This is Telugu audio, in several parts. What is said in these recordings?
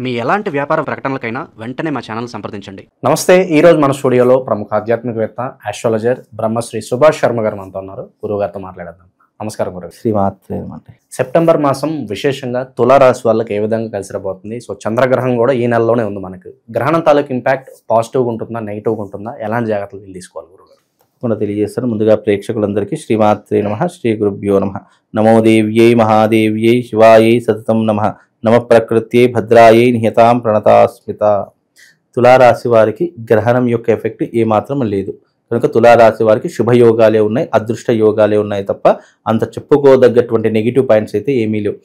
మీ ఎలాంటి వ్యాపార ప్రకటనలకైనా వెంటనే మా ఛానల్ సంప్రదించండి. నమస్తే. ఈరోజు మన స్టూడియోలో ప్రముఖ ఆధ్యాత్మికవేత్త ఆస్ట్రాలజర్ బ్రహ్మశ్రీ సుభాష్ శర్మ గారు మనతో ఉన్నారు. గురువుగారితో మాట్లాడదాం. నమస్కారం గురువు. శ్రీమాత్రే. సెప్టెంబర్ మాసం విశేషంగా తులారాశి వాళ్ళకి ఏ విధంగా కలిసి రాబోతుంది? సో చంద్రగ్రహణం కూడా ఈ నెలలోనే ఉంది. మనకు గ్రహణం తాలూకు ఇంపాక్ట్ పాజిటివ్గా ఉంటుందా, నెగిటివ్గా ఉంటుందా, ఎలాంటి జాగ్రత్తలు తీసుకోవాలి గురువుగారు? తప్పకుండా తెలియజేస్తాను. ముందుగా ప్రేక్షకులందరికీ శ్రీమాత్రే నమః, శ్రీ గురుభ్యో నమః. నమో దేవ్యై మహాదేవ్యై శివాయై సతతం నమః. నమ ప్రకృత్యై భద్రాయై నిహతాం ప్రణతాస్మిత. తులారాశి వారికి గ్రహణం యొక్క ఎఫెక్ట్ ఏమాత్రం లేదు కనుక తులారాశి వారికి శుభయోగాలే ఉన్నాయి, అదృష్ట యోగాలే ఉన్నాయి తప్ప అంత చెప్పుకోదగ్గటువంటి నెగిటివ్ పాయింట్స్ అయితే ఏమీ లేవు.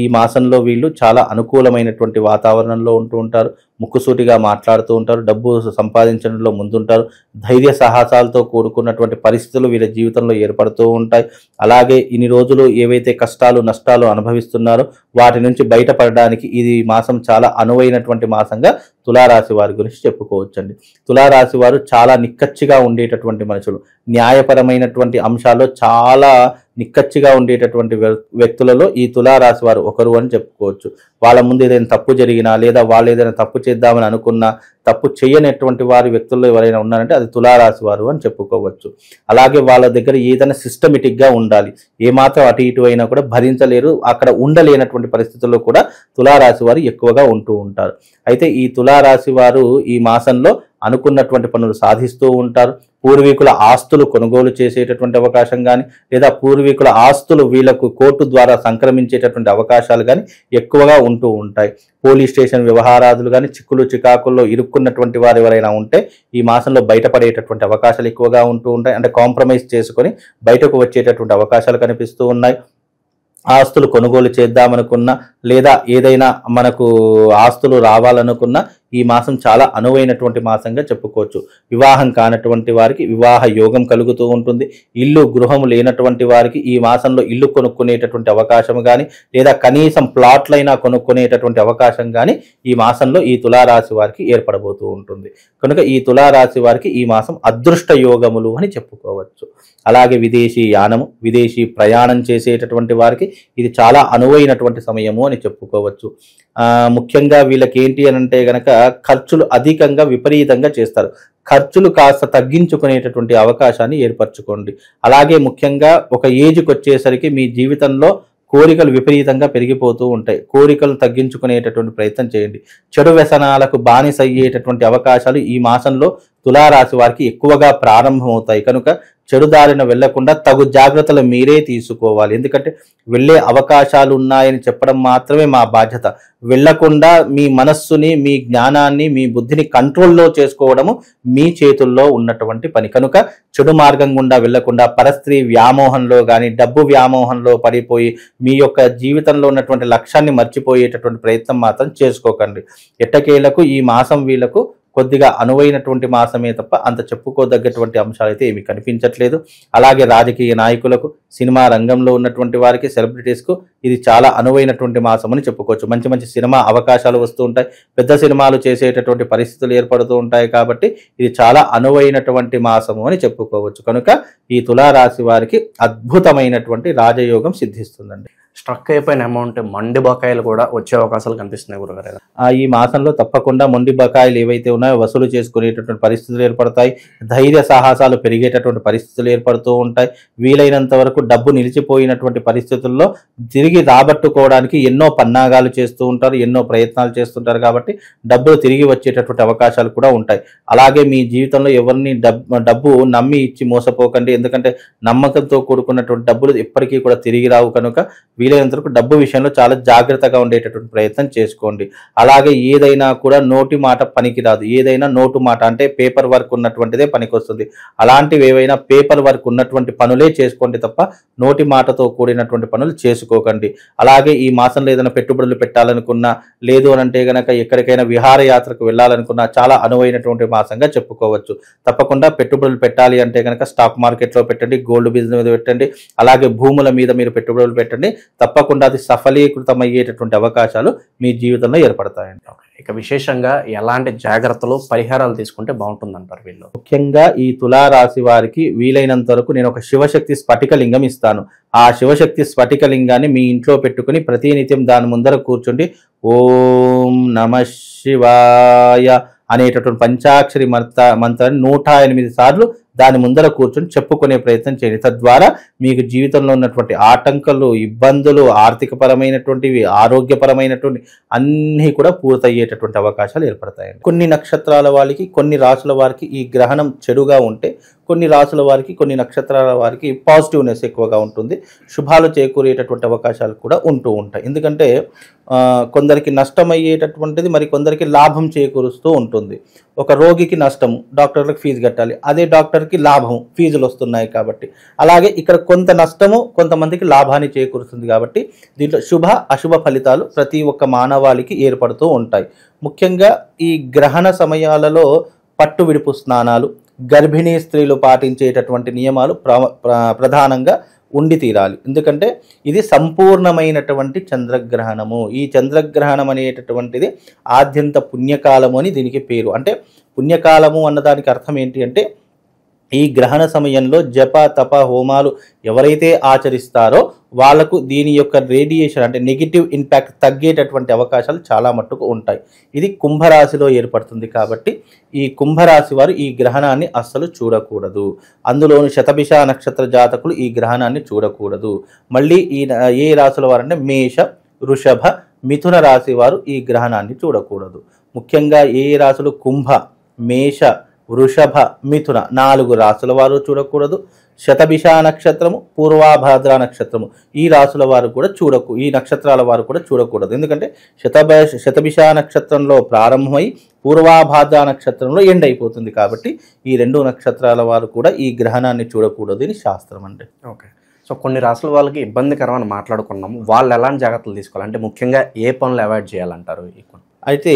ఈ మాసంలో వీళ్ళు చాలా అనుకూలమైనటువంటి వాతావరణంలో ఉంటూ ఉంటారు, ముక్కుసూటిగా మాట్లాడుతూ ఉంటారు, డబ్బు సంపాదించడంలో ముందుంటారు, ధైర్య సాహసాలతో కూడుకున్నటువంటి పరిస్థితులు వీళ్ళ జీవితంలో ఏర్పడుతూ ఉంటాయి. అలాగే ఇన్ని రోజులు ఏవైతే కష్టాలు నష్టాలు అనుభవిస్తున్నారో వాటి నుంచి బయటపడడానికి ఇది మాసం చాలా అనువైనటువంటి మాసంగా తులారాశి వారి గురించి చెప్పుకోవచ్చండి. తులారాశి వారు చాలా నిక్కచ్చిగా ఉండేటటువంటి మనుషులు, న్యాయపరమైనటువంటి అంశాల్లో చాలా నిక్కచ్చిగా ఉండేటటువంటి వ్యక్తులలో ఈ తులారాశి వారు ఒకరు అని చెప్పుకోవచ్చు. వాళ్ళ ముందు ఏదైనా తప్పు జరిగినా లేదా వాళ్ళు ఏదైనా తప్పు చేద్దామని అనుకున్నా తప్పు చేయనటువంటి వారి వ్యక్తుల్లో ఎవరైనా ఉన్నారంటే అది తులారాశి వారు అని చెప్పుకోవచ్చు. అలాగే వాళ్ళ దగ్గర ఏదైనా సిస్టమేటిక్గా ఉండాలి, ఏమాత్రం అటు ఇటు అయినా కూడా భరించలేరు, అక్కడ ఉండలేనటువంటి పరిస్థితుల్లో కూడా తులారాశి వారు ఎక్కువగా ఉంటూ ఉంటారు. అయితే ఈ తులారాశి వారు ఈ మాసంలో అనుకున్నటువంటి పనులు సాధిస్తూ ఉంటారు. పూర్వీకుల ఆస్తులు కొనుగోలు చేసేటటువంటి అవకాశం కానీ లేదా పూర్వీకుల ఆస్తులు వీళ్లకు కోర్టు ద్వారా సంక్రమించేటటువంటి అవకాశాలు కానీ ఎక్కువగా ఉంటూ ఉంటాయి. పోలీస్ స్టేషన్ వ్యవహారాదులు కానీ చిక్కులు చికాకుల్లో ఇరుక్కున్నటువంటి వారు ఎవరైనా ఉంటే ఈ మాసంలో బయటపడేటటువంటి అవకాశాలు ఎక్కువగా ఉంటూ ఉంటాయి. అంటే కాంప్రమైజ్ చేసుకొని బయటకు వచ్చేటటువంటి అవకాశాలు కనిపిస్తూ ఉన్నాయి. ఆస్తులు కొనుగోలు చేద్దామనుకున్నా లేదా ఏదైనా మనకు ఆస్తులు రావాలనుకున్నా ఈ మాసం చాలా అనువైనటువంటి మాసంగా చెప్పుకోవచ్చు. వివాహం కానటువంటి వారికి వివాహ యోగం కలుగుతూ ఉంటుంది. ఇల్లు గృహము లేనటువంటి వారికి ఈ మాసంలో ఇల్లు కొనుక్కునేటటువంటి అవకాశం కానీ లేదా కనీసం ప్లాట్లైనా కొనుక్కునేటటువంటి అవకాశం కానీ ఈ మాసంలో ఈ తులారాశి వారికి ఏర్పడబోతూ ఉంటుంది. కనుక ఈ తులారాశి వారికి ఈ మాసం అదృష్ట యోగములు అని చెప్పుకోవచ్చు. అలాగే విదేశీ యానము, విదేశీ ప్రయాణం చేసేటటువంటి వారికి ఇది చాలా అనువైనటువంటి సమయము అని చెప్పుకోవచ్చు. ముఖ్యంగా వీళ్ళకి ఏంటి అని అంటే గనక ఖర్చులు అధికంగా విపరీతంగా చేస్తారు. ఖర్చులు కాస్త తగ్గించుకునేటటువంటి అవకాశాన్ని ఏర్పరచుకోండి. అలాగే ముఖ్యంగా ఒక ఏజ్కి వచ్చేసరికి మీ జీవితంలో కోరికలు విపరీతంగా పెరిగిపోతూ ఉంటాయి. కోరికలు తగ్గించుకునేటటువంటి ప్రయత్నం చేయండి. చెడు వ్యసనాలకు బానిస అయ్యేటటువంటి అవకాశాలు ఈ మాసంలో తులారాశి వారికి ఎక్కువగా ప్రారంభమవుతాయి. కనుక చెడు దారిన వెళ్లకుండా తగు జాగ్రత్తలు మీరే తీసుకోవాలి. ఎందుకంటే వెళ్ళే అవకాశాలు ఉన్నాయని చెప్పడం మాత్రమే మా బాధ్యత. వెళ్లకుండా మీ మనస్సుని, మీ జ్ఞానాన్ని, మీ బుద్ధిని కంట్రోల్లో చేసుకోవడము మీ చేతుల్లో ఉన్నటువంటి పని. కనుక చెడు మార్గం గుండా వెళ్లకుండా పరస్త్రీ వ్యామోహంలో కానీ డబ్బు వ్యామోహంలో పడిపోయి మీ యొక్క జీవితంలో ఉన్నటువంటి లక్ష్యాన్ని మర్చిపోయేటటువంటి ప్రయత్నం మాత్రం చేసుకోకండి. ఎట్టకేలకు ఈ మాసం వీళ్లకు కొద్దిగా అనువైనటువంటి మాసమే తప్ప అంత చెప్పుకోదగ్గటువంటి అంశాలు అయితే ఏమీ కనిపించట్లేదు. అలాగే రాజకీయ నాయకులకు, సినిమా రంగంలో ఉన్నటువంటి వారికి, సెలబ్రిటీస్కు ఇది చాలా అనువైనటువంటి మాసం అని చెప్పుకోవచ్చు. మంచి మంచి సినిమా అవకాశాలు వస్తూ ఉంటాయి, పెద్ద సినిమాలు చేసేటటువంటి పరిస్థితులు ఏర్పడుతూ ఉంటాయి. కాబట్టి ఇది చాలా అనువైనటువంటి మాసము అని చెప్పుకోవచ్చు. కనుక ఈ తులారాశి వారికి అద్భుతమైనటువంటి రాజయోగం సిద్ధిస్తుందండి. స్ట్రక్ అయిపోయిన అమౌంట్ మొండి బకాయిలు కూడా వచ్చే అవకాశాలు కనిపిస్తున్నాయి గురుగారు. ఈ మాసంలో తప్పకుండా మొండి బకాయిలు ఏవైతే ఉన్నాయో వసూలు చేసుకునేటటువంటి పరిస్థితులు ఏర్పడతాయి. ధైర్య సాహసాలు పెరిగేటటువంటి పరిస్థితులు ఏర్పడుతూ ఉంటాయి. వీలైనంత వరకు డబ్బు నిలిచిపోయినటువంటి పరిస్థితుల్లో తిరిగి రాబట్టుకోవడానికి ఎన్నో పన్నాగాలు చేస్తూ ఉంటారు, ఎన్నో ప్రయత్నాలు చేస్తుంటారు. కాబట్టి డబ్బులు తిరిగి వచ్చేటటువంటి అవకాశాలు కూడా ఉంటాయి. అలాగే మీ జీవితంలో ఎవరిని డబ్బు నమ్మి ఇచ్చి మోసపోకండి. ఎందుకంటే నమ్మకంతో కూడుకున్నటువంటి డబ్బులు ఎప్పటికీ కూడా తిరిగి రావు. కనుక వీలైనంత వరకు డబ్బు విషయంలో చాలా జాగ్రత్తగా ఉండేటటువంటి ప్రయత్నం చేసుకోండి. అలాగే ఏదైనా కూడా నోటి మాట పనికిరాదు. ఏదైనా నోటు మాట అంటే పేపర్ వర్క్ ఉన్నటువంటిదే పనికొస్తుంది. అలాంటివి ఏవైనా పేపర్ వర్క్ ఉన్నటువంటి పనులే చేసుకోండి తప్ప నోటి మాటతో కూడినటువంటి పనులు చేసుకోకండి. అలాగే ఈ మాసంలో ఏదైనా పెట్టుబడులు పెట్టాలనుకున్నా, లేదు అని అంటే గనక ఎక్కడికైనా విహారయాత్రకు వెళ్ళాలనుకున్నా చాలా అనువైనటువంటి మాసంగా చెప్పుకోవచ్చు. తప్పకుండా పెట్టుబడులు పెట్టాలి అంటే గనక స్టాక్ మార్కెట్లో పెట్టండి, గోల్డ్ బిజినెస్ మీద పెట్టండి, అలాగే భూముల మీద మీరు పెట్టుబడులు పెట్టండి. తప్పకుండా అది సఫలీకృతమయ్యేటటువంటి అవకాశాలు మీ జీవితంలో ఏర్పడతాయండి. ఇక విశేషంగా ఎలాంటి జాగ్రత్తలు పరిహారాలు తీసుకుంటే బాగుంటుందంటారు వీళ్ళు? ముఖ్యంగా ఈ తులారాశి వారికి వీలైనంత వరకు నేను ఒక శివశక్తి స్ఫటికలింగం ఇస్తాను. ఆ శివశక్తి స్ఫటికలింగాన్ని మీ ఇంట్లో పెట్టుకుని ప్రతినిత్యం దాని ముందర కూర్చుండి ఓం నమ శివాయ అనేటటువంటి పంచాక్షరి మంత్రాన్ని 108 సార్లు దాని ముందర కూర్చొని చెప్పుకునే ప్రయత్నం చేయండి. తద్వారా మీకు జీవితంలో ఉన్నటువంటి ఆటంకాలు, ఇబ్బందులు, ఆర్థికపరమైనటువంటివి, ఆరోగ్యపరమైనటువంటి అన్నీ కూడా పూర్తయ్యేటటువంటి అవకాశాలు ఏర్పడతాయండి. కొన్ని నక్షత్రాల వారికి, కొన్ని రాసుల వారికి ఈ గ్రహణం చెడుగా ఉంటే, కొన్ని రాసుల వారికి, కొన్ని నక్షత్రాల వారికి పాజిటివ్నెస్ ఎక్కువగా ఉంటుంది. శుభాలు చేకూరేటటువంటి అవకాశాలు కూడా ఉంటూ ఉంటాయి. ఎందుకంటే కొందరికి నష్టమయ్యేటటువంటిది మరి కొందరికి లాభం చేకూరుస్తూ ఉంటుంది. ఒక రోగికి నష్టము, డాక్టర్లకు ఫీజు కట్టాలి, అదే డాక్టర్కి లాభం, ఫీజులు వస్తున్నాయి కాబట్టి. అలాగే ఇక్కడ కొంత నష్టము కొంతమందికి లాభాన్ని చేకూరుస్తుంది కాబట్టి దీంట్లో శుభ అశుభ ఫలితాలు ప్రతి ఒక్క మానవాళికి ఏర్పడుతూ ఉంటాయి. ముఖ్యంగా ఈ గ్రహణ సమయాలలో పట్టు విడుపు స్నానాలు, గర్భిణీ స్త్రీలు పాటించేటటువంటి నియమాలు ప్రధానంగా ఉండి తీరాలి. ఎందుకంటే ఇది సంపూర్ణమైనటువంటి చంద్రగ్రహణము. ఈ చంద్రగ్రహణం అనేటటువంటిది ఆద్యంత పుణ్యకాలము అని దీనికి పేరు. అంటే పుణ్యకాలము అన్నదానికి అర్థం ఏంటి అంటే ఈ గ్రహణ సమయంలో జప తప హోమాలు ఎవరైతే ఆచరిస్తారో వాళ్ళకు దీని యొక్క రేడియేషన్ అంటే నెగిటివ్ ఇంపాక్ట్ తగ్గేటటువంటి అవకాశాలు చాలా మట్టుకు ఉంటాయి. ఇది కుంభరాశిలో ఏర్పడుతుంది కాబట్టి ఈ కుంభరాశి వారు ఈ గ్రహణాన్ని అస్సలు చూడకూడదు. అందులోని శతభిష నక్షత్ర జాతకులు ఈ గ్రహణాన్ని చూడకూడదు. మళ్ళీ ఏ రాశుల వారంటే మేష, వృషభ, మిథున రాశి వారు ఈ గ్రహణాన్ని చూడకూడదు. ముఖ్యంగా ఏ రాశులు కుంభ, మేష, వృషభ, మిథున 4 రాశుల వారు చూడకూడదు. శతభిష నక్షత్రము, పూర్వాభాద్ర నక్షత్రము ఈ రాశుల వారు కూడా ఈ నక్షత్రాల వారు కూడా చూడకూడదు. ఎందుకంటే శతభిష నక్షత్రంలో ప్రారంభమై పూర్వాభాద్ర నక్షత్రంలో ఎండ్ అయిపోతుంది కాబట్టి ఈ 2 నక్షత్రాల వారు కూడా ఈ గ్రహణాన్ని చూడకూడదు అని శాస్త్రం అంటే. ఓకే. సో కొన్ని రాసుల వాళ్ళకి ఇబ్బందికరమని మాట్లాడుకున్నాము. వాళ్ళు ఎలాంటి జాగ్రత్తలు తీసుకోవాలి? అంటే ముఖ్యంగా ఏ పనులు అవాయిడ్ చేయాలంటారు? అయితే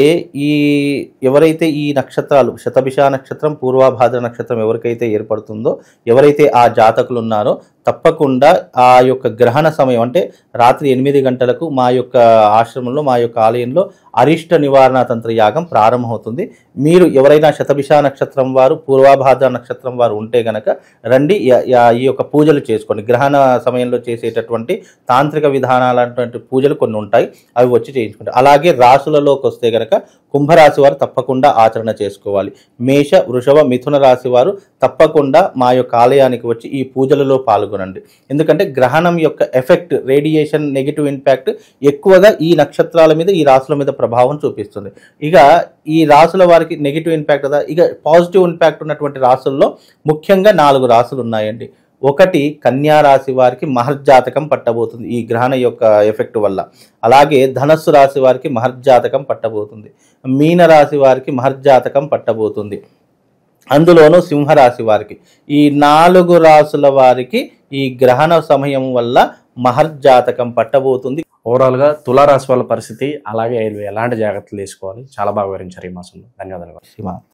ఎవరైతే ఈ నక్షత్రాలు శతభిష నక్షత్రం, పూర్వాభాద్ర నక్షత్రం ఎవరికైతే ఏర్పడుతుందో, ఎవరైతే ఆ జాతకులు ఉన్నారో తప్పకుండా ఆ యొక్క గ్రహణ సమయం అంటే రాత్రి 8 గంటలకు మా యొక్క ఆశ్రమంలో, మా యొక్క ఆలయంలో అరిష్ట నివారణ తంత్ర యాగం ప్రారంభమవుతుంది. మీరు ఎవరైనా శతభిష నక్షత్రం వారు, పూర్వాభాద్ర నక్షత్రం వారు ఉంటే గనక రండి, ఈ యొక్క పూజలు చేసుకోండి. గ్రహణ సమయంలో చేసేటటువంటి తాంత్రిక విధానాలటువంటి పూజలు కొన్ని ఉంటాయి, అవి వచ్చి చేయించుకుంటారు. అలాగే రాశులలోకి వస్తే గనక కుంభరాశి వారు తప్పకుండా ఆచరణ చేసుకోవాలి. మేష, వృషభ, మిథున రాశి వారు తప్పకుండా మా యొక్క ఆలయానికి వచ్చి ఈ పూజలలో పాల్గొనండి. ఎందుకంటే గ్రహణం యొక్క ఎఫెక్ట్, రేడియేషన్, నెగిటివ్ ఇంపాక్ట్ ఎక్కువగా ఈ నక్షత్రాల మీద, ఈ రాశుల మీద ప్రభావం చూపిస్తుంది. ఇక ఈ రాశుల వారికి నెగిటివ్ ఇంపాక్ట్ కదా, ఇక పాజిటివ్ ఇంపాక్ట్ ఉన్నటువంటి రాశుల్లో ముఖ్యంగా 4 రాశులు ఉన్నాయండి. ఒకటి కన్యా రాశి వారికి మహర్జాతకం పట్టబోతుంది ఈ గ్రహణ యొక్క ఎఫెక్ట్ వల్ల. అలాగే ధనస్సు రాశి వారికి మహర్జాతకం పట్టబోతుంది. మీన రాశి వారికి మహర్జాతకం పట్టబోతుంది. అందులోనూ సింహరాశి వారికి, ఈ 4 రాశుల వారికి ఈ గ్రహణ సమయం వల్ల మహర్జాతకం పట్టబోతుంది. ఓవరాల్గా తులారాశి వాళ్ళ పరిస్థితి, అలాగే ఎలాంటి జాగ్రత్తలు తీసుకోవాలి చాలా బాగా వివరించారు ఈ మాసంలో. ధన్యవాదాలు.